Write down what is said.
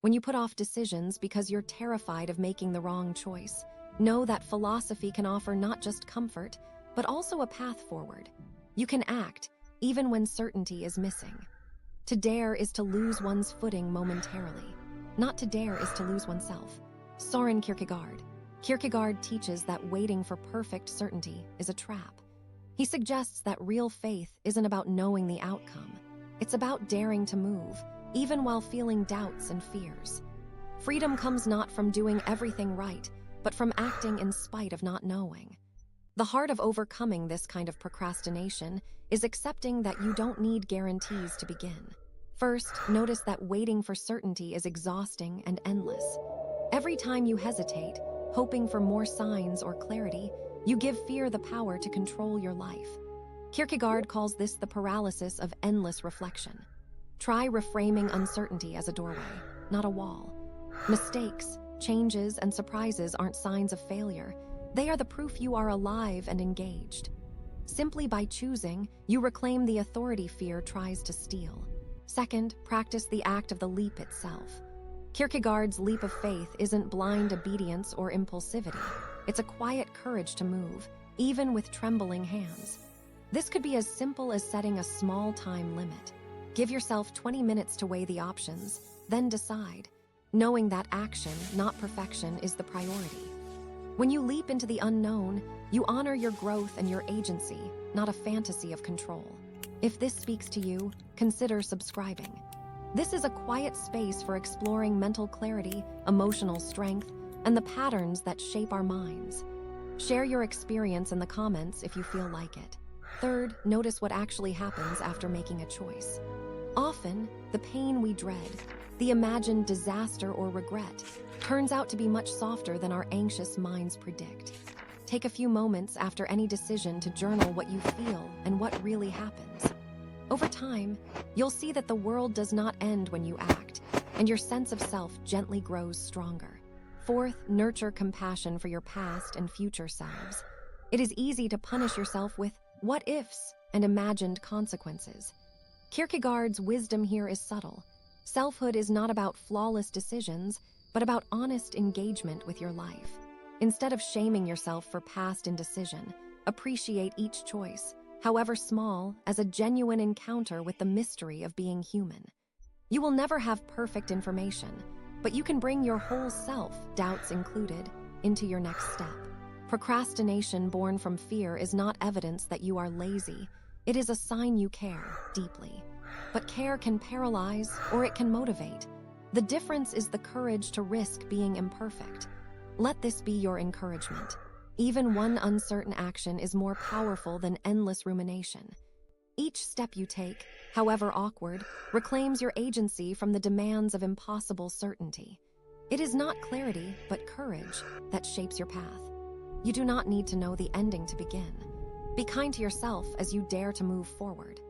when you put off decisions because you're terrified of making the wrong choice, know that philosophy can offer not just comfort, but also a path forward. You can act, even when certainty is missing. To dare is to lose one's footing momentarily. Not to dare is to lose oneself. Søren Kierkegaard. Kierkegaard teaches that waiting for perfect certainty is a trap. He suggests that real faith isn't about knowing the outcome. It's about daring to move, even while feeling doubts and fears. Freedom comes not from doing everything right, but from acting in spite of not knowing. The heart of overcoming this kind of procrastination is accepting that you don't need guarantees to begin. First, notice that waiting for certainty is exhausting and endless. Every time you hesitate, hoping for more signs or clarity, you give fear the power to control your life. Kierkegaard calls this the paralysis of endless reflection. Try reframing uncertainty as a doorway, not a wall. Mistakes, changes, and surprises aren't signs of failure. They are the proof you are alive and engaged. Simply by choosing, you reclaim the authority fear tries to steal. Second, practice the act of the leap itself. Kierkegaard's leap of faith isn't blind obedience or impulsivity. It's a quiet courage to move, even with trembling hands. This could be as simple as setting a small time limit. Give yourself 20 minutes to weigh the options, then decide, knowing that action, not perfection, is the priority. When you leap into the unknown, you honor your growth and your agency, not a fantasy of control. If this speaks to you, consider subscribing. This is a quiet space for exploring mental clarity, emotional strength, and the patterns that shape our minds. Share your experience in the comments if you feel like it. Third, notice what actually happens after making a choice. Often, the pain we dread, the imagined disaster or regret, turns out to be much softer than our anxious minds predict. Take a few moments after any decision to journal what you feel and what really happens. Over time, you'll see that the world does not end when you act, and your sense of self gently grows stronger. Fourth, nurture compassion for your past and future selves. It is easy to punish yourself with what-ifs and imagined consequences. Kierkegaard's wisdom here is subtle. Selfhood is not about flawless decisions, but about honest engagement with your life. Instead of shaming yourself for past indecision, appreciate each choice, however small, as a genuine encounter with the mystery of being human. You will never have perfect information, but you can bring your whole self, doubts included, into your next step. Procrastination born from fear is not evidence that you are lazy. It is a sign you care deeply. But care can paralyze or it can motivate. The difference is the courage to risk being imperfect. Let this be your encouragement. Even one uncertain action is more powerful than endless rumination. Each step you take, however awkward, reclaims your agency from the demands of impossible certainty. It is not clarity, but courage that shapes your path. You do not need to know the ending to begin. Be kind to yourself as you dare to move forward.